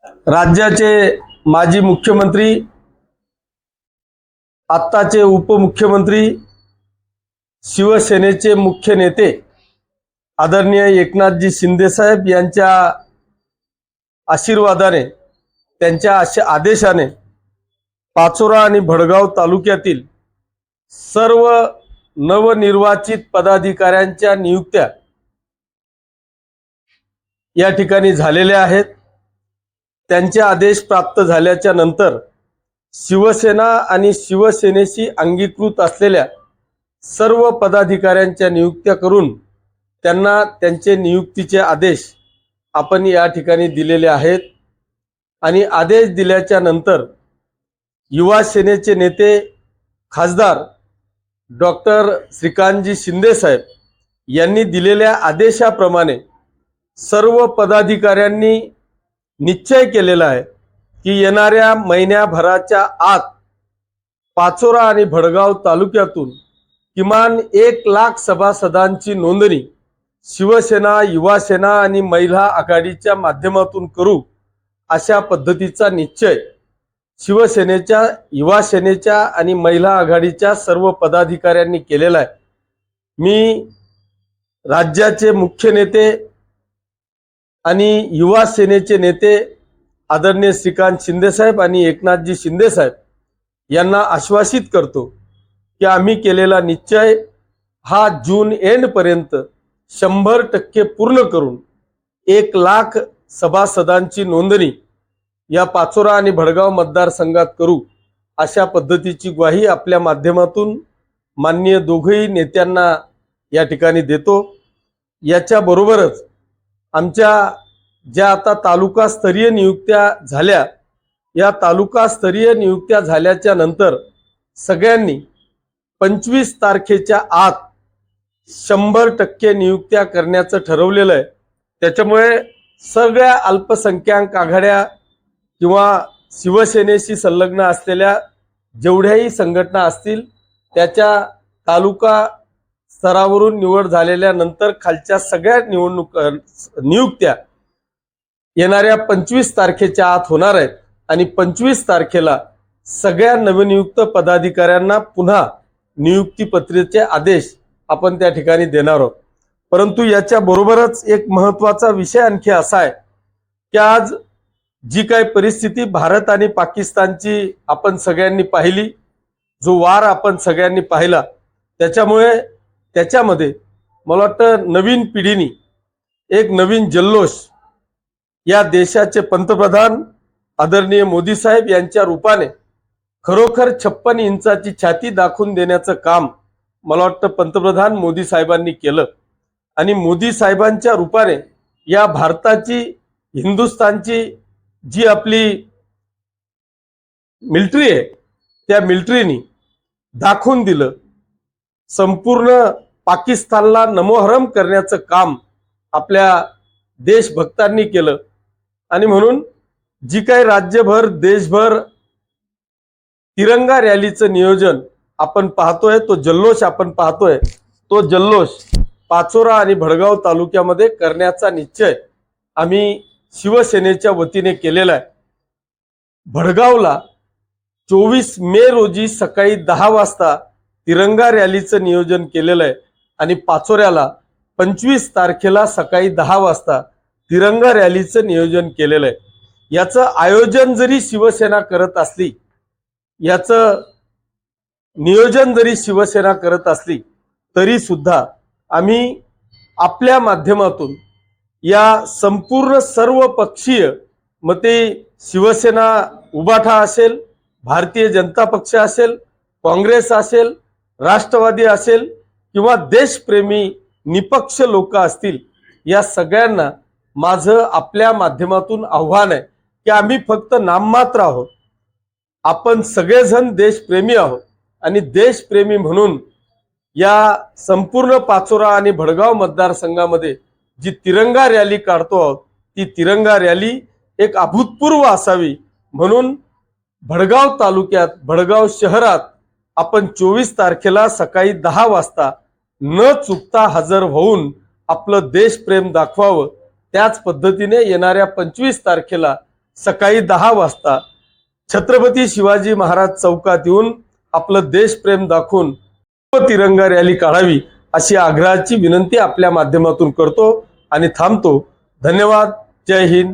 राज्याचे माजी मुख्यमंत्री, आत्ताचे उपमुख्यमंत्री, शिवसेनेचे मुख्य नेते आदरणीय एकनाथजी शिंदे साहेब यांच्या आशीर्वादाने, त्यांच्या आदेशाने पाचोरा आणि भडगाव तालुक्यातील सर्व नवनिर्वाचित पदाधिकाऱ्यांच्या नियुक्त्या या ठिकाणी झालेल्या आहेत। त्यांचे आदेश प्राप्त झाल्याच्या नंतर शिवसेना आणि शिवसेनेशी अंगीकृत असलेल्या सर्व पदाधिकाऱ्यांच्या नियुक्त्या करून त्यांना त्यांचे नियुक्तीचे आदेश आपण या ठिकाणी दिलेले आहेत। आणि आदेश दिल्याच्या नंतर युवा सेनेचे नेते खासदार डॉक्टर श्रीकांतजी शिंदे साहेब यांनी दिलेल्या आदेशाप्रमाणे सर्व पदाधिकाऱ्यांनी निश्चय केलेला आहे की येणाऱ्या महिन्याभराच्या आत पाचोरा आणि भडगाव तालुक्यातून किमान 1,00,000 सभासदांची नोंदणी शिवसेना, युवासेना आणि महिला आघाडीच्या माध्यमातून करू, अशा पद्धतीचा निश्चय शिवसेनेच्या, युवासेनेच्या आणि महिला आघाडीच्या सर्व पदाधिकाऱ्यांनी केलेला आहे। मी राज्याचे मुख्य नेते आणि युवा सेनेचे नेते आदरणीय श्रीकांत शिंदे साहेब आणि एकनाथजी शिंदे साहेब यांना आश्वासित करतो की आम्ही केलेला निश्चय हा जून एंड पर्यंत 100% पूर्ण करून 1,00,000 सभासदांची नोंदणी या पाचोरा आणि भडगाव मतदारसंघात करू, अशा पद्धतीची ग्वाही आपल्या माध्यमातून माननीय दोघेही नेत्यांना या ठिकाणी देतो। याच्या बरोबरच आमच्या ज्या आता तालुकास्तरीय नियुक्त्या झाल्या, या तालुकास्तरीय नियुक्त्या झाल्याच्या नंतर सगळ्यांनी 25 तारखेच्या आत 100% नियुक्त्या करण्याचं ठरवलेलं आहे। त्याच्यामुळे सगळ्या अल्पसंख्याक आघाड्या किंवा शिवसेनेशी संलग्न असलेल्या जेवढ्याही संघटना असतील, त्याच्या तालुका स्तरावरून निवड झालेल्या नंतर खालच्या सगळ्या नियुक्त्या येणाऱ्या 25 तारखेच्या आत होणार आहेत। आणि 25 तारखेला सगळ्या नवनियुक्त पदाधिकाऱ्यांना पुन्हा नियुक्तीपत्रिकेचे आदेश आपण त्या ठिकाणी देणार आहोत। परंतु याच्या बरोबरच एक महत्त्वाचा विषय आणखी असा आहे की आज जी काही परिस्थिती भारत आणि पाकिस्तानची आपण सगळ्यांनी पाहिली, जो वार आपण सगळ्यांनी पाहिला, त्याच्यामध्ये मला वाटतं नवीन पिढीने एक नवीन जल्लोष या देशाचे पंतप्रधान आदरणीय मोदी साहेब यांच्या रूपाने खरोखर 56 इंचाची छाती दाखवून देण्याचं काम मला वाटतं पंतप्रधान मोदी साहेबांनी केलं। आणि मोदी साहेबांच्या रूपाने या भारताची, हिंदुस्थानची जी आपली मिलिटरी आहे, त्या मिलिटरीनी दाखवून दिलं, संपूर्ण पाकिस्तानला नमोहरम करण्याचं काम आपल्या देशभक्तांनी केलं। आणि म्हणून जी काही राज्यभर, देशभर तिरंगा रॅलीचं नियोजन आपण पाहतोय, तो जल्लोष आपण पाहतोय, तो जल्लोष पाचोरा आणि भडगाव तालुक्यामध्ये करण्याचा निश्चय आम्ही शिवसेनेच्या वतीने केलेला आहे। भडगावला 24 मे रोजी सकाळी 10 वाजता तिरंगा रॅलीचं नियोजन केलेलं आहे आणि पाचोऱ्याला 25 तारखेला सकाळी 10 वाजता तिरंगा रॅलीचं नियोजन केलेलं आहे। याचं आयोजन जरी शिवसेना करत असली, याचं नियोजन जरी शिवसेना करत असली, तरी सुद्धा आम्ही आपल्या माध्यमातून या संपूर्ण सर्व पक्षीय, मग ते शिवसेना उबाठा असेल, भारतीय जनता पक्ष असेल, काँग्रेस असेल, राष्ट्रवादी असेल किंवा देशप्रेमी निपक्ष लोक असतील, या सगळ्यांना माझं आपल्या माध्यमातून आव्हान आहे की आम्ही फक्त नाममात्र आहोत, आपण सगळेजण देशप्रेमी आहोत। आणि देशप्रेमी म्हणून या संपूर्ण पाचोरा आणि भडगाव मतदारसंघामध्ये जी तिरंगा रॅली काढतो आहोत, ती तिरंगा रॅली एक अभूतपूर्व असावी म्हणून भडगाव तालुक्यात, भडगाव शहरात आपण 24 तारखेला सकाळी 10 वाजता न चुकता हजर होऊन आपलं देशप्रेम दाखवावं। त्याच पद्धतीने येणाऱ्या 25 तारखेला सकाळी 10 वाजता छत्रपती शिवाजी महाराज चौकात येऊन आपलं देशप्रेम दाखवून तिरंगा रॅली काढावी अशी आग्रहाची विनंती आपल्या माध्यमातून करतो आणि थांबतो. धन्यवाद. जय हिंद.